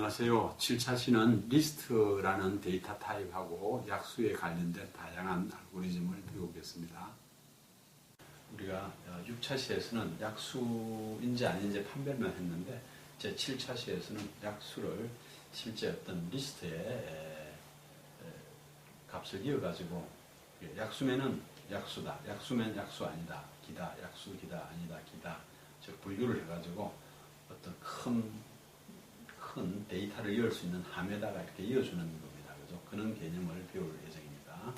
안녕하세요. 7차 시는 리스트라는 데이터 타입하고 약수에 관련된 다양한 알고리즘을 배우겠습니다. 우리가 6차 시에서는 약수인지 아닌지 판별만 했는데 제 7차 시에서는 약수를 실제 어떤 리스트에 값을 이어가지고 약수면은 약수다, 약수면 약수 아니다, 기다, 약수 기다, 아니다, 기다 즉 분류를 해가지고 어떤 큰 데이터를 이을 수 있는 함에다가 이렇게 이어주는 겁니다. 그죠? 그런 개념을 배울 예정입니다.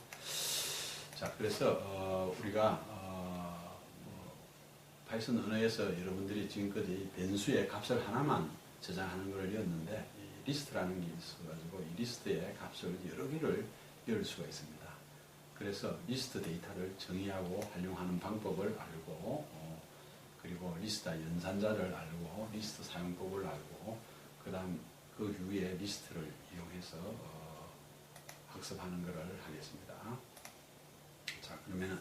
자, 그래서 우리가 파이썬 언어에서 여러분들이 지금까지 변수의 값을 하나만 저장하는 걸 이었는데 리스트라는 게 있어가지고 이 리스트의 값을 여러 개를 이을 수가 있습니다. 그래서 리스트 데이터를 정의하고 활용하는 방법을 알고 그리고 리스트 연산자를 알고 리스트 사용법을 알고 그 다음 그 위에 리스트를 이용해서 학습하는 것을 하겠습니다. 자, 그러면은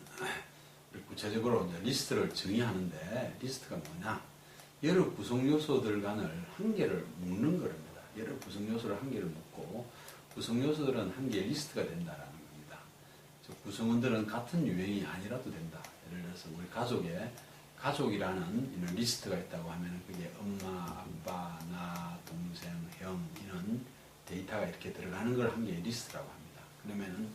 구체적으로 이제 리스트를 정의하는데 리스트가 뭐냐? 여러 구성 요소들 간을 한 개를 묶는 겁니다. 여러 구성 요소를 한 개를 묶고 구성 요소들은 한 개의 리스트가 된다라는 겁니다. 즉 구성원들은 같은 유형이 아니라도 된다. 예를 들어서 우리 가족이라는 이런 리스트가 있다고 하면 그게 엄마, 아빠, 나, 동생, 형 이런 데이터가 이렇게 들어가는 걸 한 개의 리스트라고 합니다. 그러면은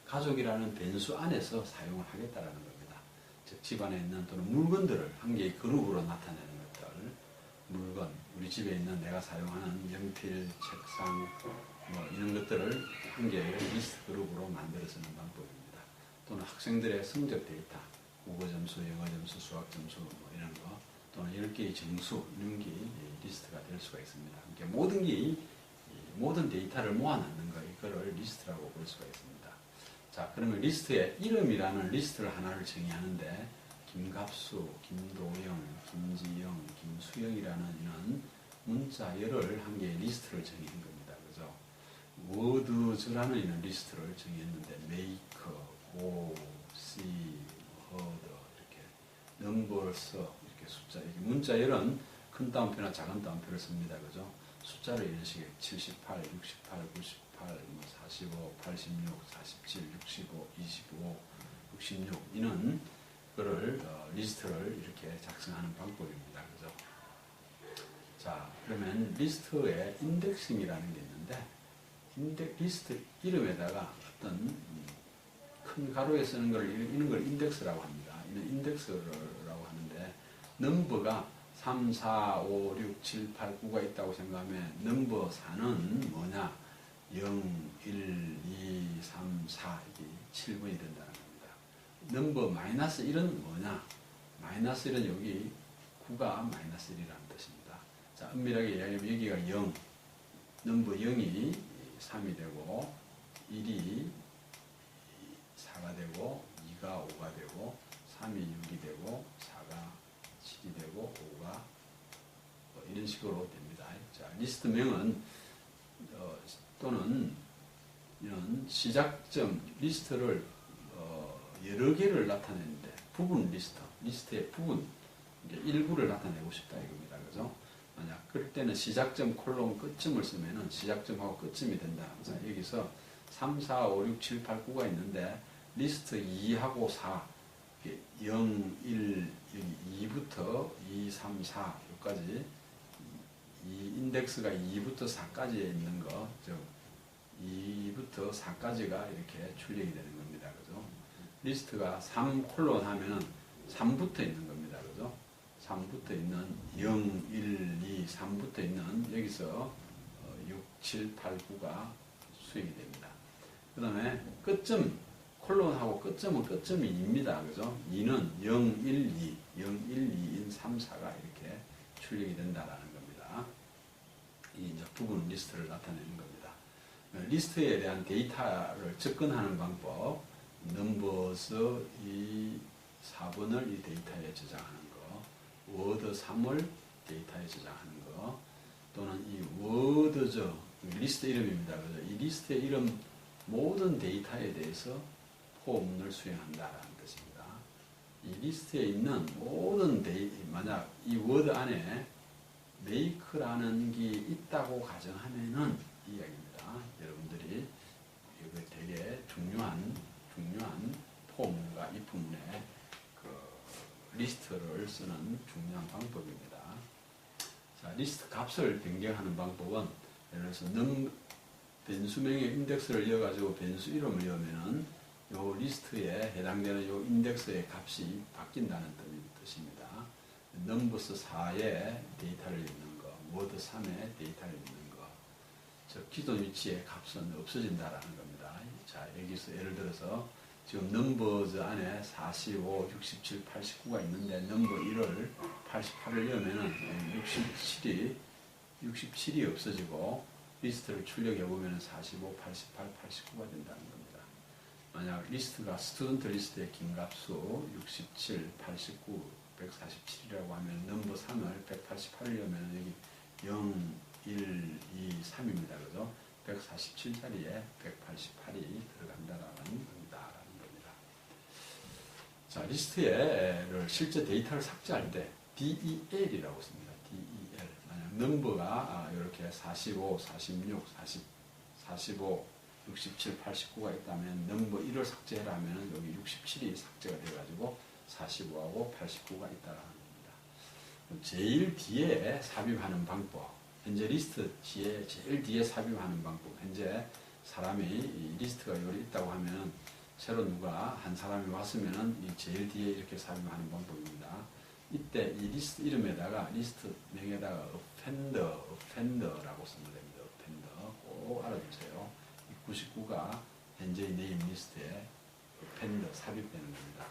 가족이라는 변수 안에서 사용을 하겠다라는 겁니다. 즉 집안에 있는 또는 물건들을 한 개의 그룹으로 나타내는 것들, 물건, 우리 집에 있는 내가 사용하는 연필, 책상 뭐 이런 것들을 한 개의 리스트 그룹으로 만들어 쓰는 방법입니다. 또는 학생들의 성적 데이터, 국어 점수, 영어 점수, 수학 점수 뭐 이런 거 또는 10개의 정수 이런 게 리스트가 될 수가 있습니다. 그러니까 모든 데이터를 모아놓는 거 이거를 리스트라고 볼 수가 있습니다. 자, 그러면 리스트의 이름이라는 리스트를 하나를 정의하는데 김갑수, 김도영, 김지영, 김수영이라는 이런 문자열을 한 개의 리스트를 정의한 겁니다. 그죠? 워드즈라는 이런 리스트를 정의했는데 메이커, 고, 씨, 허드 이렇게 넘버스 이렇게 숫자 이렇게 문자열은 큰 따옴표나 작은 따옴표를 씁니다. 그죠? 숫자를 이런 식의 78, 68, 98, 45, 86, 47, 65, 25, 66 이는 그거를 리스트를 이렇게 작성하는 방법입니다. 그죠? 자, 그러면 리스트에 인덱싱이라는 게 있는데 리스트 이름에다가 어떤 큰 가로에 쓰는 이런 걸 인덱스라고 합니다. 이는 인덱스라고 하는데 넘버가 3, 4, 5, 6, 7, 8, 9가 있다고 생각하면 넘버 4는 뭐냐? 0, 1, 2, 3, 4 이게 7번이 된다는 겁니다. 넘버 마이너스 1은 뭐냐? 마이너스 1은 여기 9가 마이너스 1이라는 뜻입니다. 자, 엄밀하게 이야기하면 여기가 0, 넘버 0이 3이 되고 1이 4가 되고 2가 5가 되고 3이 6이 되고 4가 7이 되고 5가 이런 식으로 됩니다. 자, 리스트명은 또는 이런 시작점 리스트를 여러 개를 나타내는데 부분 리스트의 부분 일부를 나타내고 싶다 이겁니다. 그죠? 만약 그럴 때는 시작점 콜론 끝점을 쓰면은 시작점하고 끝점이 된다. 자, 여기서 3, 4, 5, 6, 7, 8, 9가 있는데 리스트 2하고 4 0, 1, 여기 2부터 2, 3, 4 여기까지 이 인덱스가 2부터 4까지에 있는 거, 즉 2부터 4까지가 이렇게 출력이 되는 겁니다. 그죠? 리스트가 3 콜론 하면은 3부터 있는 겁니다. 그죠? 3부터 있는 0, 1, 2, 3부터 있는 여기서 6, 7, 8, 9가 수행이 됩니다. 그 다음에 끝점 콜론하고 끝점은 끝점이 2입니다. 그죠? 2는 0, 1, 2, 0, 1, 2인 3, 4가 이렇게 출력이 된다라는 겁니다. 이 이제 부분 리스트를 나타내는 겁니다. 리스트에 대한 데이터를 접근하는 방법, 넘버스 이 4번을 이 데이터에 저장하는 거, 워드 3을 데이터에 저장하는 거, 또는 이 워드죠. 리스트 이름입니다. 그죠? 이 리스트의 이름 모든 데이터에 대해서 포문을 수행한다라는 뜻입니다. 이 리스트에 있는 모든 만약 이 워드 안에 make라는 게 있다고 가정하면은 이 이야기입니다. 여러분들이 이거 되게 중요한 폼과 이 부분에 그 리스트를 쓰는 중요한 방법입니다. 자, 리스트 값을 변경하는 방법은 예를 들어서 변수명의 인덱스를 이어가지고 변수 이름을 이으면은 요 리스트에 해당되는 요 인덱스의 값이 바뀐다는 뜻입니다. 넘버스 4에 데이터를 읽는 거, 워드 3에 데이터를 읽는 거, 즉 기존 위치의 값은 없어진다라는 겁니다. 자, 여기서 예를 들어서 지금 넘버즈 안에 45, 67, 89가 있는데 넘버 1을 88을 넣으면은 67이 없어지고 리스트를 출력해 보면 45, 88, 89가 된다는 겁니다. 만약 리스트가 스튜던트 리스트의 긴 값수 67, 89, 147이라고 하면 넘버 3을 188을 넣으면 여기 0, 1, 2, 3입니다. 그죠? 147자리에 188이 들어간다라는 겁니다. 자, 리스트에 실제 데이터를 삭제할 때 DEL이라고 씁니다. DEL. 만약 넘버가 이렇게 45, 46, 45, 67, 89가 있다면 넘버 1을 삭제해라 하면 여기 67이 삭제가 돼가지고 45하고 89가 있다라는 겁니다. 제일 뒤에 삽입하는 방법. 현재 리스트 제일 뒤에 삽입하는 방법. 현재 사람이 이 리스트가 여기 있다고 하면 새로 누가 한 사람이 왔으면은 이 제일 뒤에 이렇게 삽입하는 방법입니다. 이때 이 리스트 이름에다가 리스트 명에다가 offender라고 쓰면 됩니다. offender 꼭 알아두세요. 99가 현재의 네임 리스트에 offender 삽입되는 겁니다.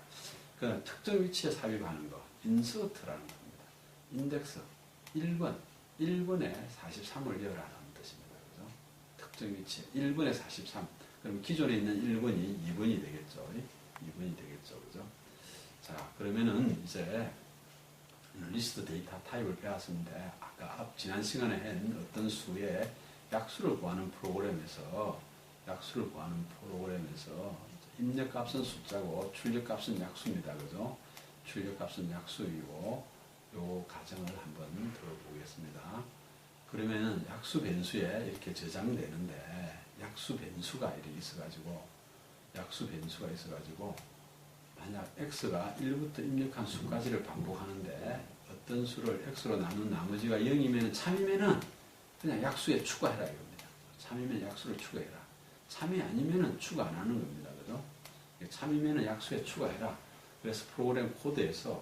그 특정 위치에 삽입하는 거 insert라는 겁니다. 인덱스 1번 1번에 43을 열라는 뜻입니다. 그죠? 특정 위치에 1번에 43. 그럼 기존에 있는 1번이 2번이 되겠죠. 2번이 되겠죠. 그죠? 자, 그러면은 이제 리스트 데이터 타입을 배웠는데 아까 지난 시간에 한 어떤 수의 약수를 구하는 프로그램에서 입력값은 숫자고 출력값은 약수입니다. 그죠? 출력값은 약수이고 요 가정을 한번 들어보겠습니다. 그러면은 약수 변수에 이렇게 저장되는데 약수 변수가 이렇게 있어가지고 만약 x가 1부터 입력한 수까지를 반복하는데 어떤 수를 x로 나눈 나머지가 0이면 참이면은 그냥 약수에 추가해라 이겁니다. 참이면 약수를 추가해라. 참이 아니면은 추가 안 하는 겁니다. 그죠? 참이면은 약수에 추가해라. 그래서 프로그램 코드에서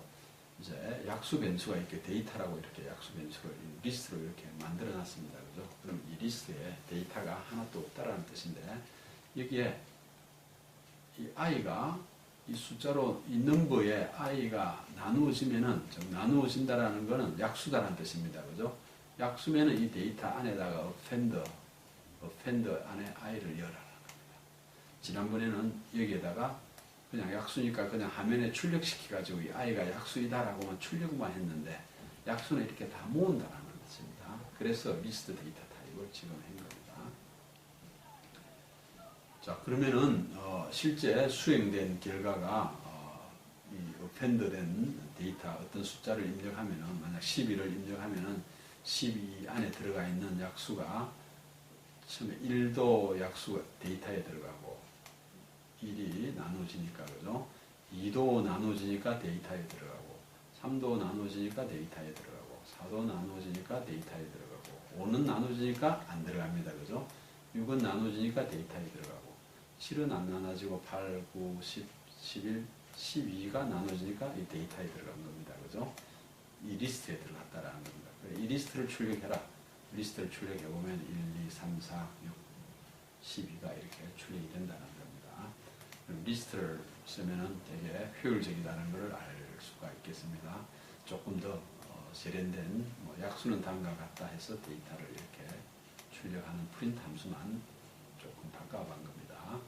이제 약수 변수가 이렇게 데이터라고 이렇게 약수 변수를 리스트로 이렇게 만들어 놨습니다. 그죠? 그럼 이 리스트에 데이터가 하나도 없다라는 뜻인데 여기에 이 i가 이 숫자로 이 넘버에 i가 나누어지면은 나누어진다라는 거는 약수다라는 뜻입니다. 그죠? 약수면은 이 데이터 안에다가 offender 안에 i를 열어라는 겁니다. 지난번에는 여기에다가 그냥 약수니까 그냥 화면에 출력시켜가지고 이 i가 약수이다라고만 출력만 했는데 약수는 이렇게 다 모은다라는 뜻입니다. 그래서 리스트 데이터 타입을 지금 한 겁니다. 자, 그러면은 실제 수행된 결과가 이 offend된 데이터 어떤 숫자를 입력하면은 만약 12를 입력하면은 12 안에 들어가 있는 약수가 처음에 1도 약수 데이터에 들어가고 1이 나눠지니까 그죠? 2도 나눠지니까 데이터에 들어가고 3도 나눠지니까 데이터에 들어가고 4도 나눠지니까 데이터에 들어가고 5는 나눠지니까 안 들어갑니다. 그죠? 6은 나눠지니까 데이터에 들어가고 7은 안 나눠지고 8, 9, 10, 11, 12가 나눠지니까 이 데이터에 들어간 겁니다. 그죠? 이 리스트에 들어갔다라는 겁니다. 이 리스트를 출력해라. 리스트를 출력해보면 1, 2, 3, 4, 6, 12가 이렇게 출력이 된다는 겁니다. 그럼 리스트를 쓰면은 되게 효율적이라는 것을 알 수가 있겠습니다. 조금 더 세련된 약수는 다음과 같다 해서 데이터를 이렇게 출력하는 프린트 함수만 조금 바꿔본 겁니다.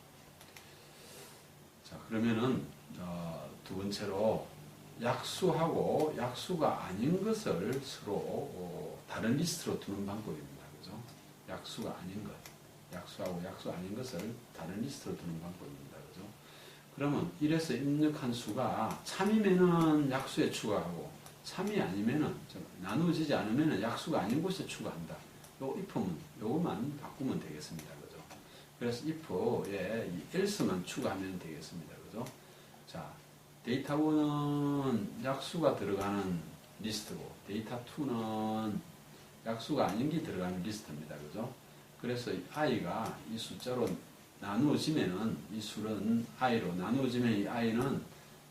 자, 그러면은 두 번째로 약수하고 약수가 아닌 것을 서로 다른 리스트로 두는 방법입니다. 그죠? 약수가 아닌 것, 약수하고 약수 아닌 것을 다른 리스트로 두는 방법입니다. 그죠? 그러면 1에서 입력한 수가 참이면은 약수에 추가하고 3이 아니면은, 나누어지지 않으면은 약수가 아닌 곳에 추가한다. 요 if는 요것만 바꾸면 되겠습니다. 그죠? 그래서 if에 이 else만 추가하면 되겠습니다. 그죠? 자, 데이터 1은 약수가 들어가는 리스트고, 데이터 2는 약수가 아닌 게 들어가는 리스트입니다. 그죠? 그래서 i가 이 숫자로 나누어지면은 이 수는 i로 나누어지면 이 i는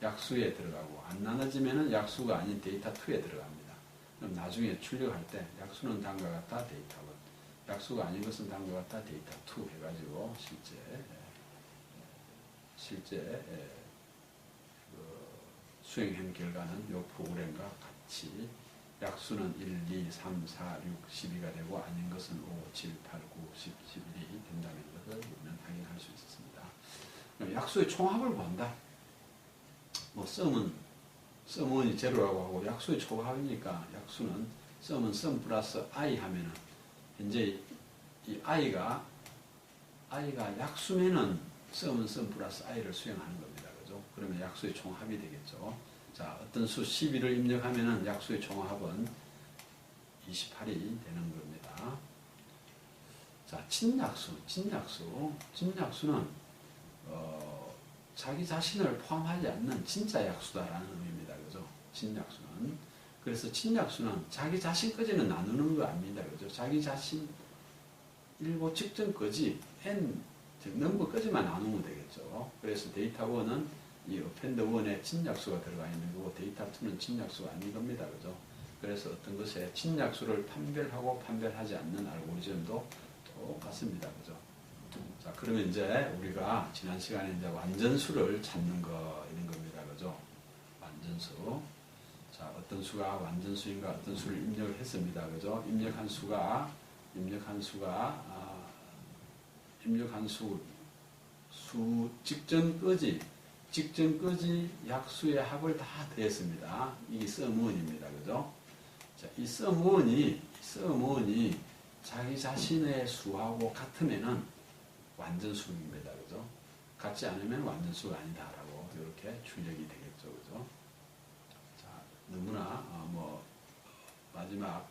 약수에 들어가고 안 나눠지면은 약수가 아닌 데이터 2에 들어갑니다. 그럼 나중에 출력할 때 약수는 다음과 같다 데이터 1, 약수가 아닌 것은 다음과 같다 데이터 2 해가지고 실제 그 수행한 결과는 이 프로그램과 같이 약수는 1, 2, 3, 4, 6, 12가 되고 아닌 것은 5, 7, 8, 9, 10, 11이 된다는 것을 우리는 확인할 수 있었습니다. 약수의 총합을 본다. 뭐 썸은 제로라고 하고 약수의 총합이니까 약수는 썸은 썸 플러스 i 하면은 현재 이 i가 약수면은 썸은 썸 플러스 i를 수행하는 겁니다. 그죠? 그러면 약수의 총합이 되겠죠. 자, 어떤 수 12를 입력하면은 약수의 총합은 28이 되는 겁니다. 자, 진약수는 자기 자신을 포함하지 않는 진짜 약수다라는 의미입니다. 그죠? 진약수는. 그래서 진약수는 자기 자신까지는 나누는 거 아닙니다. 그죠? 자기 자신 일보 측정까지 n, 즉 넘버까지만 나누면 되겠죠. 그래서 데이터 1은 이 append 1에 진약수가 들어가 있는 거고 데이터 2는 진약수가 아닌 겁니다. 그죠? 그래서 어떤 것에 진약수를 판별하지 않는 알고리즘도 똑같습니다. 그죠? 자, 그러면 이제 우리가 지난 시간에 이제 완전수를 찾는 거 이런 겁니다. 그죠? 완전수. 자, 어떤 수가 완전수인가 어떤 수를 입력을 했습니다. 그죠? 입력한 수 직전까지 약수의 합을 다 더했습니다. 이게 sum1입니다. 그죠? 자, 이 sum1이 자기 자신의 수하고 같으면은 완전수입니다. 그죠? 같지 않으면 완전수가 아니다라고 이렇게 출력이 되겠죠. 그죠? 자, 너무나 마지막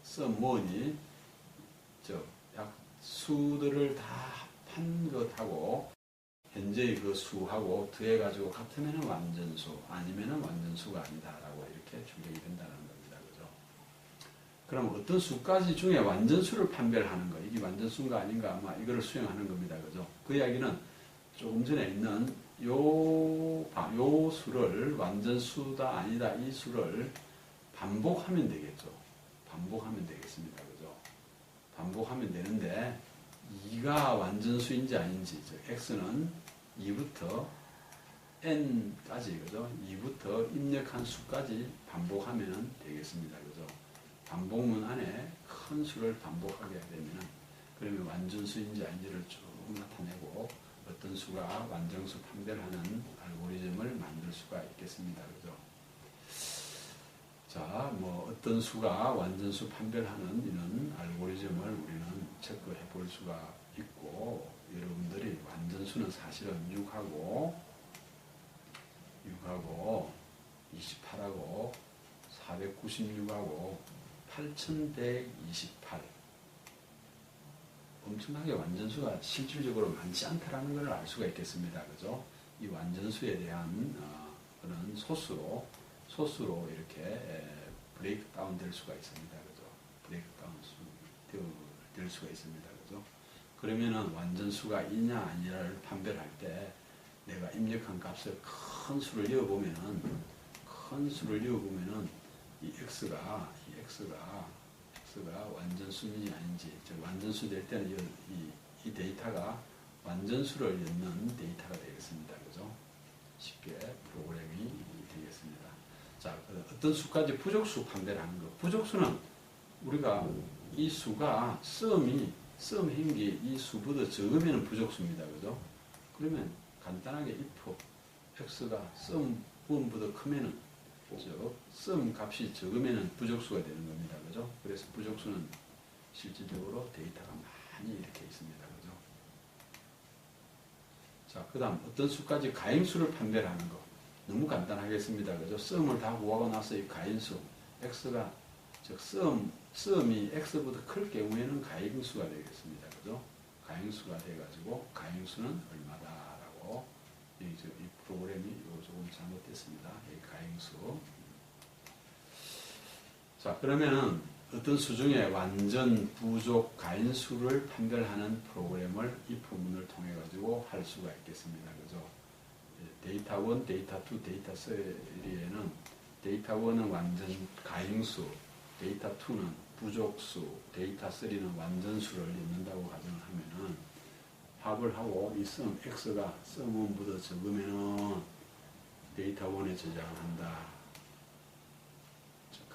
sum1이 수들을 다 합한 것하고 현재의 그 수하고 더해가지고 같으면 완전수 아니면 완전수가 아니다라고 이렇게 출력이 된다는 겁니다. 그죠? 그럼 어떤 수까지 중에 완전수를 판별하는 거 이게 완전수인가 아닌가 아마 이거를 수행하는 겁니다. 그죠? 그 이야기는 조금 전에 있는 요 수를 완전수다 아니다 이 수를 반복하면 되겠죠. 반복하면 되겠습니다. 그죠? 반복하면 되는데 2가 완전수인지 아닌지 즉 x는 2부터 n까지 그죠? 2부터 입력한 수까지 반복하면 되겠습니다. 그죠? 반복문 안에 큰 수를 반복하게 되면 그러면 완전수인지 아닌지를 쭉 나타내고 어떤 수가 완전수 판별하는 알고리즘을 만들 수가 있겠습니다. 그죠? 자, 어떤 수가 완전수 판별하는 이런 알고리즘을 우리는 체크해 볼 수가 있고, 여러분들이 완전수는 사실은 6하고 28하고 496하고 8128 엄청나게 완전수가 실질적으로 많지 않다라는 걸 알 수가 있겠습니다. 그죠? 이 완전수에 대한 그런 소수로 이렇게 브레이크 다운 될 수가 있습니다. 그죠? 브레이크 다운 될 수가 있습니다. 그죠? 그러면은 완전수가 있냐 아니냐를 판별할 때 내가 입력한 값을 큰 수를 이어보면은 이 x가 완전수인지 아닌지 즉 완전수 될 때는 이 데이터가 완전수를 엮는 데이터가 되겠습니다. 그죠? 쉽게 프로그램이 되겠습니다. 자, 어떤 수까지 부족수 판별을 하는 거. 부족수는 우리가 이 수가 썸행기 이 수보다 적으면 부족수입니다. 그죠? 그러면 간단하게 if x가 썸1보다 크면은 썸 값이 적으면 부족수가 되는 겁니다. 그죠? 그래서 부족수는 실질적으로 데이터가 많이 이렇게 있습니다. 그죠? 자, 그 다음 어떤 수까지 가행수를 판별하는 거. 너무 간단하겠습니다. 그죠? 썸을 다 구하고 나서 이 가인수 x가 즉 썸이 x보다 클 경우에는 가행수가 되겠습니다. 그죠? 가행수가 돼가지고 가행수는 얼마다라고 이 프로그램이 조금 잘못됐습니다. 이 가행수. 자, 그러면은 어떤 수중에 완전 부족 가인수를 판별하는 프로그램을 if 문을 통해 가지고 할 수가 있겠습니다. 그죠? 데이터 1, 데이터 2, 데이터 3에는 데이터 1은 완전 가인수, 데이터 2는 부족수, 데이터 3는 완전수를 넣는다고 가정을 하면은 합을 하고 이 썸 x가 썸원보다 적으면은 데이터 1에 저장한다.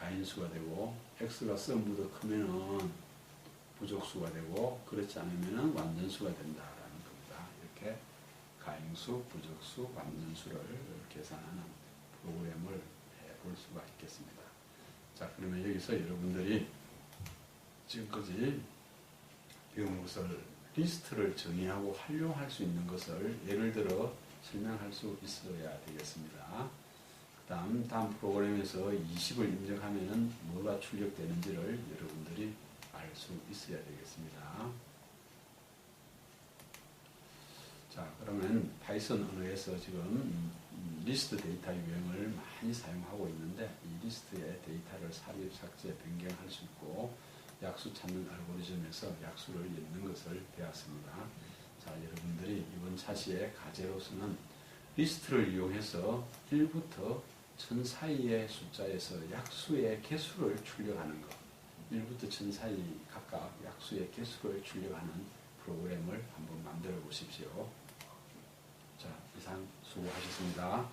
가인수가 되고 x가 썸보다 크면은 부족수가 되고 그렇지 않으면은 완전수가 된다라는 겁니다. 이렇게 가인수, 부족수, 완전수를 계산하는 프로그램을 해볼 수가 있겠습니다. 자, 그러면 여기서 여러분들이 지금까지 배운 것을 리스트를 정의하고 활용할 수 있는 것을 예를 들어 설명할 수 있어야 되겠습니다. 다음 프로그램에서 20을 입력하면은 뭐가 출력되는지를 여러분들이 알 수 있어야 되겠습니다. 자, 그러면 파이썬 언어에서 지금 리스트 데이터 유형을 많이 사용하고 있는데 이 리스트의 데이터를 삽입, 삭제, 변경할 수 있고 약수 찾는 알고리즘에서 약수를 넣는 것을 배웠습니다. 자, 여러분들이 이번 차시의 과제로서는 리스트를 이용해서 1부터 1000 사이의 숫자에서 약수의 개수를 출력하는 것, 1부터 1000 사이 각각 약수의 개수를 출력하는 프로그램을 한번 만들어 보십시오. 자, 이상 수고하셨습니다.